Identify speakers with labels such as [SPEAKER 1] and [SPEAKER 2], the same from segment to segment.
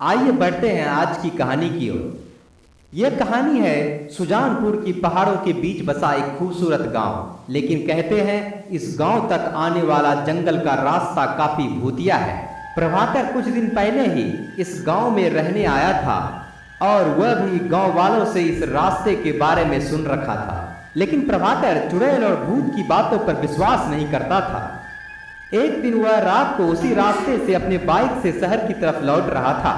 [SPEAKER 1] आइए बढ़ते हैं आज की कहानी की ओर। यह कहानी है सुजानपुर की पहाड़ों के बीच बसा एक खूबसूरत गांव। लेकिन कहते हैं इस गांव तक आने वाला जंगल का रास्ता काफी भूतिया है। प्रभाकर कुछ दिन पहले ही इस गांव में रहने आया था और वह भी गांव वालों से इस रास्ते के बारे में सुन रखा था। लेकिन प्रभाकर चुड़ैल और भूत की बातों पर विश्वास नहीं करता था। एक दिन वह रात को उसी रास्ते से अपने बाइक से शहर की तरफ लौट रहा था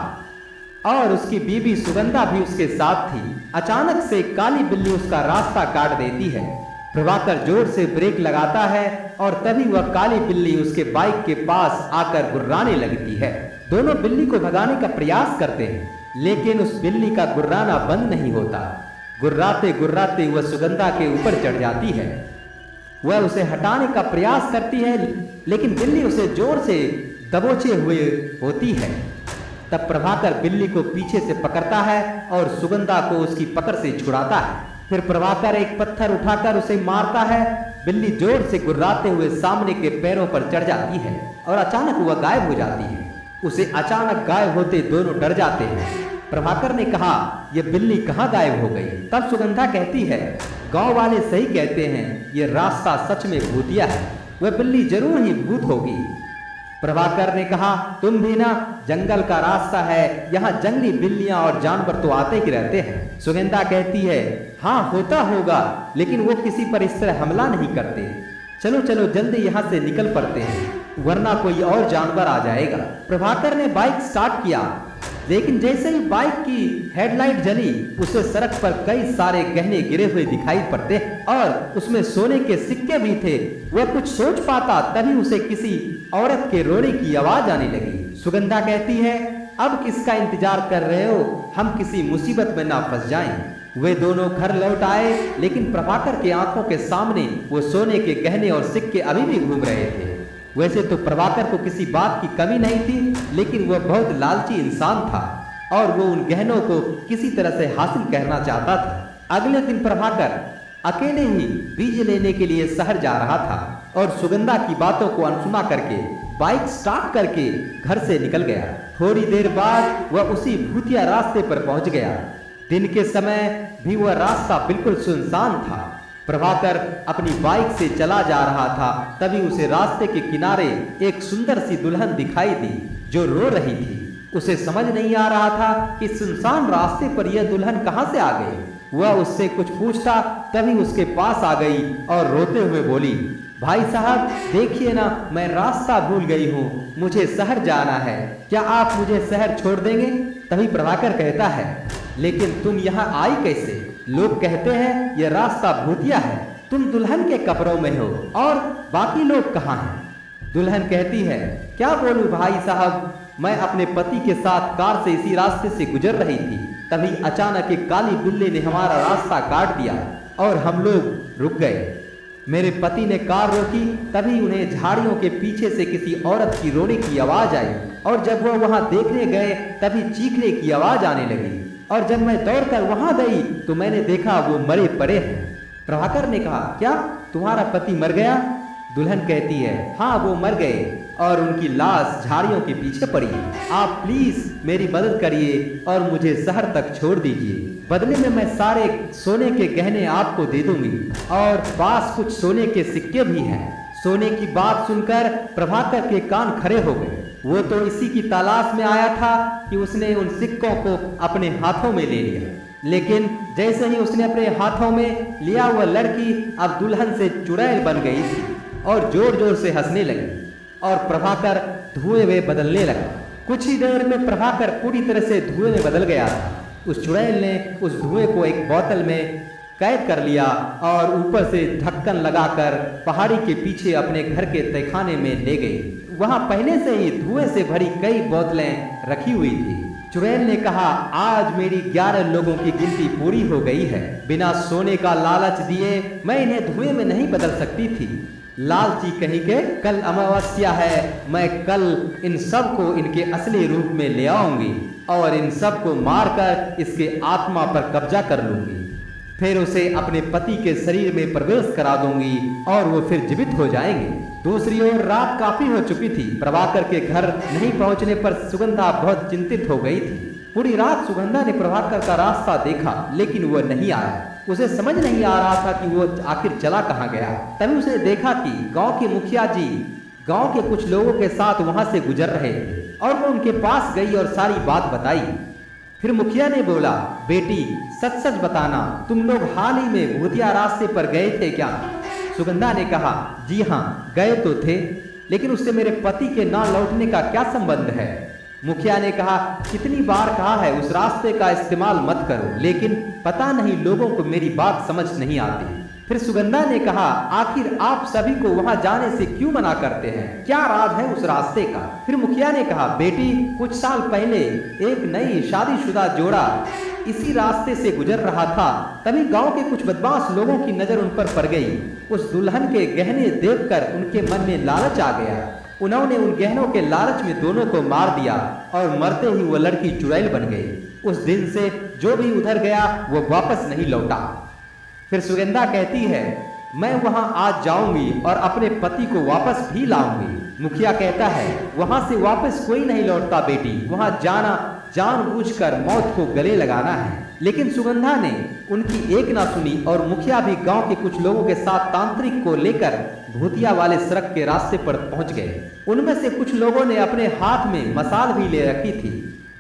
[SPEAKER 1] और उसकी बीवी सुगंधा भी उसके साथ थी। अचानक से काली बिल्ली उसका रास्ता काट देती है। प्रभाकर जोर से ब्रेक लगाता है और तभी वह काली बिल्ली उसके बाइक के पास आकर गुर्राने लगती है। दोनों बिल्ली को भगाने का प्रयास करते हैं, लेकिन उस बिल्ली का गुर्राना बंद नहीं होता। गुर्राते गुर्राते वह सुगंधा के ऊपर चढ़ जाती है। वह उसे हटाने का प्रयास करती है, लेकिन बिल्ली उसे जोर से दबोचे हुए होती है। तब प्रभाकर बिल्ली को पीछे से पकड़ता है और सुगंधा को उसकी पकड़ से छुड़ाता है। फिर प्रभाकर एक पत्थर उठाकर उसे मारता है। बिल्ली जोर से गुर्राते हुए सामने के पैरों पर चढ़ जाती है और अचानक वह गायब हो जाती है। उसे अचानक गायब होते दोनों डर जाते हैं। प्रभाकर ने कहा, यह बिल्ली कहाँ गायब हो गई? तब सुगंधा कहती है, गांव वाले सही कहते हैं, यह रास्ता सच में भूतिया है। वह बिल्ली जरूर ही भूत होगी। प्रभाकर ने कहा, तुम भी ना, जंगल का रास्ता है, यहाँ जंगली बिल्लियां और जानवर तो आते ही रहते हैं। सुगंधा कहती है, हाँ होता होगा, लेकिन वो किसी पर इस तरह हमला नहीं करते। चलो चलो जल्दी यहाँ से निकल पड़ते हैं, वरना कोई और जानवर आ जाएगा। प्रभाकर ने बाइक स्टार्ट किया, लेकिन जैसे ही बाइक की हेडलाइट जली, उसे सड़क पर कई सारे गहने गिरे हुए दिखाई पड़ते और उसमें सोने के सिक्के भी थे। वह कुछ सोच पाता तभी उसे किसी औरत के रोने की आवाज आने लगी। सुगंधा कहती है, अब किसका इंतजार कर रहे हो? हम किसी मुसीबत में ना फंस जाएं। वे दोनों घर लौट आए, लेकिन प्रभाकर के आंखों के सामने वो सोने के गहने और सिक्के अभी भी घूम रहे थे। वैसे तो प्रभाकर को किसी बात की कमी नहीं थी, लेकिन वह बहुत लालची इंसान था और वो उन गहनों को किसी तरह से हासिल करना चाहता था। अगले दिन प्रभाकर अकेले ही बीज लेने के लिए शहर जा रहा था और सुगंधा की बातों को अनसुना करके बाइक स्टार्ट करके घर से निकल गया। थोड़ी देर बाद वह उसी भूतिया रास्ते पर पहुंच गया। दिन के समय भी वह रास्ता बिल्कुल सुनसान था। प्रभाकर अपनी बाइक से चला जा रहा था, तभी उसे रास्ते के किनारे एक सुंदर सी दुल्हन दिखाई दी जो रो रही थी। उसे समझ नहीं आ रहा था कि सुनसान रास्ते पर यह दुल्हन कहां से आ गई। वह उससे कुछ पूछता, तभी उसके पास आ गई और रोते हुए बोली, भाई साहब देखिए ना, मैं रास्ता भूल गई हूँ, मुझे शहर जाना है, क्या आप मुझे शहर छोड़ देंगे? तभी प्रभाकर कहता है, लेकिन तुम यहाँ आई कैसे? लोग कहते हैं यह रास्ता भूतिया है, तुम दुल्हन के कपड़ों में हो और बाकी लोग कहाँ हैं? दुल्हन कहती है, क्या बोलूं भाई साहब, मैं अपने पति के साथ कार से इसी रास्ते से गुजर रही थी, तभी अचानक एक काली बिल्ली ने हमारा रास्ता काट दिया और हम लोग रुक गए। मेरे पति ने कार रोकी, तभी उन्हें झाड़ियों के पीछे से किसी औरत की रोने की आवाज आई और जब वह वहां देखने गए तभी चीखने की आवाज आने लगी और जब मैं दौड़कर वहां गई तो मैंने देखा वो मरे पड़े हैं। प्रभाकर ने कहा, क्या तुम्हारा पति मर गया? दुल्हन कहती है, हाँ वो मर गए और उनकी लाश झाड़ियों के पीछे पड़ी। आप प्लीज मेरी मदद करिए और मुझे शहर तक छोड़ दीजिए। बदले में मैं सारे सोने के गहने आपको दे दूंगी और पास कुछ सोने के सिक्के भी हैं। सोने की बात सुनकर प्रभाकर के कान खड़े हो गए। वो तो इसी की तलाश में आया था कि उसने उन सिक्कों को अपने हाथों में ले लिया, लेकिन जैसे ही उसने अपने हाथों में लिया, वह लड़की अब दुल्हन से चुड़ैल बन गई थी और जोर जोर से हंसने लगी और प्रभाकर धुएं में बदलने लगा। कुछ ही देर में प्रभाकर पूरी तरह से धुएं में बदल गया था। उस चुड़ैल ने उस धुएं को एक बोतल में कैद कर लिया और ऊपर से ढक्कन लगाकर पहाड़ी के पीछे अपने घर के तहखाने में ले गई। वहां पहले से ही धुएं से भरी कई बोतलें रखी हुई थी। चुड़ैल ने कहा, आज मेरी 11 लोगों की गिनती पूरी हो गई है। बिना सोने का लालच दिए मैं इन्हें धुएं में नहीं बदल सकती थी। लालची कहीं के, कल अमावस्या है, मैं कल इन सब को इनके असली रूप में ले आऊंगी और इन सब को मारकर इसके आत्मा पर कब्जा कर लूंगी। फिर उसे अपने पति के शरीर में प्रवेश करा दूंगी और वो फिर जीवित हो जाएंगे। दूसरी ओर रात काफी हो चुकी थी। प्रभाकर के घर नहीं पहुंचने पर सुगंधा बहुत चिंतित हो गई थी। पूरी रात सुगंधा ने प्रभाकर का रास्ता देखा, लेकिन वो नहीं आया। उसे समझ नहीं आ रहा था कि वो आखिर चला कहाँ गया। तभी उसने देखा कि गांव के मुखिया जी गांव के कुछ लोगों के साथ वहां से गुजर रहे थे और वो उनके पास गई और सारी बात बताई। फिर मुखिया ने बोला, बेटी सच सच बताना, तुम लोग हाल ही में भूतिया रास्ते पर गए थे क्या? सुगंधा ने कहा, जी हाँ गए तो थे, लेकिन उससे मेरे पति के ना लौटने का क्या संबंध है? मुखिया ने कहा, कितनी बार कहा है उस रास्ते का इस्तेमाल मत करो, लेकिन पता नहीं लोगों को मेरी बात समझ नहीं आती। फिर सुगंधा ने कहा, आखिर आप सभी को वहां जाने से क्यों मना करते हैं? क्या राज है उस रास्ते का? फिर मुखिया ने कहा, बेटी कुछ साल पहले एक नई शादीशुदा जोड़ा इसी रास्ते से गुजर रहा था, तभी गांव के कुछ बदमाश लोगों की नजर उन पर पड़ गई। उस दुल्हन के गहने देखकर उनके मन में लालच आ गया। उन्होंने उन गहनों के लालच में दोनों को मार दिया और मरते ही वो लड़की चुड़ैल बन गई। उस दिन से जो भी उधर गया वो वापस नहीं लौटा। फिर सुगंधा कहती है, मैं वहां आज जाऊंगी और अपने पति को वापस भी लाऊंगी। मुखिया कहता है, वहां से वापस कोई नहीं लौटता बेटी, वहां जाना जानबूझकर मौत को गले लगाना है। लेकिन सुगंधा ने उनकी एक ना सुनी और मुखिया भी गांव के कुछ लोगों के साथ तांत्रिक को लेकर भूतिया वाले सड़क के रास्ते पर पहुंच गए। उनमें से कुछ लोगों ने अपने हाथ में मसाल भी ले रखी थी।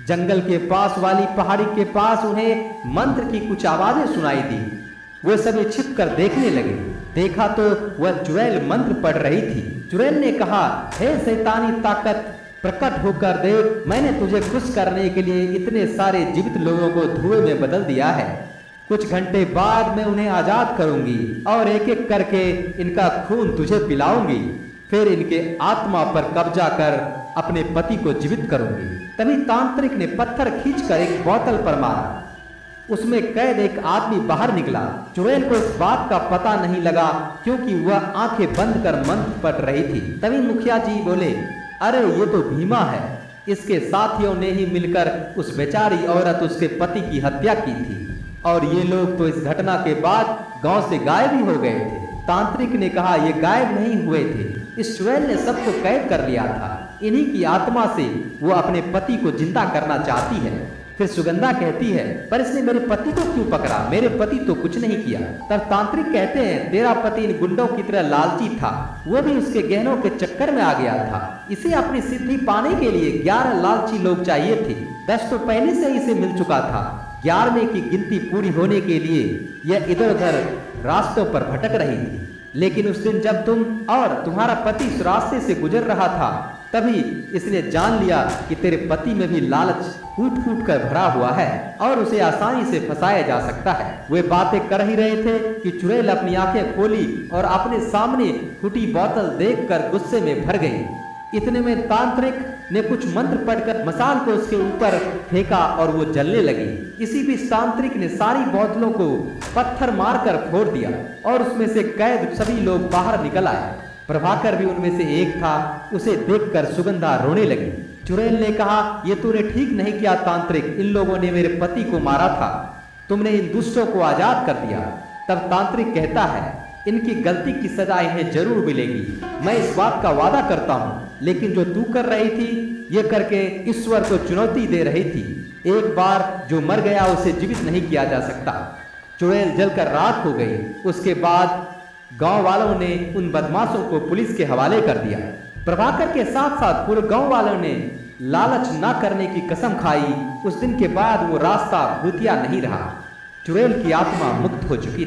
[SPEAKER 1] जंगल के पास वाली पहाड़ी के पास उन्हें मंत्र की कुछ आवाजें सुनाई दी। वे सभी छिप कर देखने लगे। देखा तो वह चुड़ैल मंत्र पढ़ रही थी। चुड़ैल ने कहा, हे शैतानी ताकत, प्रकट होकर देख, मैंने तुझे खुश करने के लिए इतने सारे जीवित लोगों को धुएं में बदल दिया है। कुछ घंटे बाद मैं उन्हें आजाद करूंगी और एक एक करके इनका खून तुझे पिलाऊंगी। फिर इनके आत्मा पर कब्जा कर अपने पति को जीवित करूंगी। तभी तांत्रिक ने पत्थर खींचकर एक बोतल पर मारा। उसमें कैद एक आदमी बाहर निकला। चुड़ैल को इस बात का पता नहीं लगा क्योंकि वह आंखें बंद कर मंत्र पढ़ रही थी। तभी मुखिया जी बोले, अरे ये तो भीमा है, इसके साथियों ने ही मिलकर उस बेचारी औरत उसके पति की हत्या की थी और ये लोग तो इस घटना के बाद गांव से गायब ही हो गए थे। तांत्रिक ने कहा, ये गायब नहीं हुए थे, इस चुड़ैल ने सबको कैद कर लिया था। इन्हीं की आत्मा से वो अपने पति को जिंदा करना चाहती है। फिर सुगंधा कहती है, पर इसने मेरे पति को क्यों पकड़ा? मेरे पति तो कुछ नहीं किया। तब तांत्रिक कहते हैं, तेरा पति इन गुंडों की तरह लालची था, वो भी उसके गहनों के चक्कर में आ गया था। इसे अपनी सिद्धि पाने के लिए 11 लालची लोग चाहिए थे। 10 तो पहले से इसे मिल चुका था। 11वें की गिनती पूरी होने के लिए यह इधर उधर रास्तों पर भटक रही थी। लेकिन उस दिन जब तुम और तुम्हारा पति इस रास्ते से गुजर रहा था, तभी इसने जान लिया कि तेरे पति में भी लालच फूट फूट कर भरा हुआ है और उसे आसानी से फंसाया जा सकता है। वे बातें कर ही रहे थे कि चुड़ैल अपनी आंखें खोली और अपने सामने फूटी बोतल देखकर गुस्से में भर गई। इतने में तांत्रिक ने कुछ मंत्र पढ़कर मसाल को उसके ऊपर फेंका और वो जलने लगी। इसी बीच तांत्रिक ने सारी बोतलों को पत्थर मारकर फोड़ दिया और उसमें से कैद सभी लोग बाहर निकल आए। प्रभाकर भी उनमें से एक था। उसे देखकर सुगंधा रोने लगी। चुड़ैल ने कहा, ये तूने ठीक नहीं किया तांत्रिक, इन लोगों ने मेरे पति को मारा था, तुमने इन दुष्टों को आजाद कर दिया। तब तांत्रिक कहता है, इनकी गलती की सजा इन्हें जरूर मिलेगी, मैं इस बात का वादा करता हूँ। लेकिन जो तू कर रही थी, ये करके ईश्वर को चुनौती दे रही थी। एक बार जो मर गया उसे जीवित नहीं किया जा सकता। चुड़ैल जलकर राख हो गई। उसके बाद गांव वालों ने उन बदमाशों को पुलिस के हवाले कर दिया। प्रभाकर के साथ साथ पूरे गांव वालों ने लालच न करने की कसम खाई। उस दिन के बाद वो रास्ता भूतिया नहीं रहा। चुड़ैल की आत्मा मुक्त हो चुकी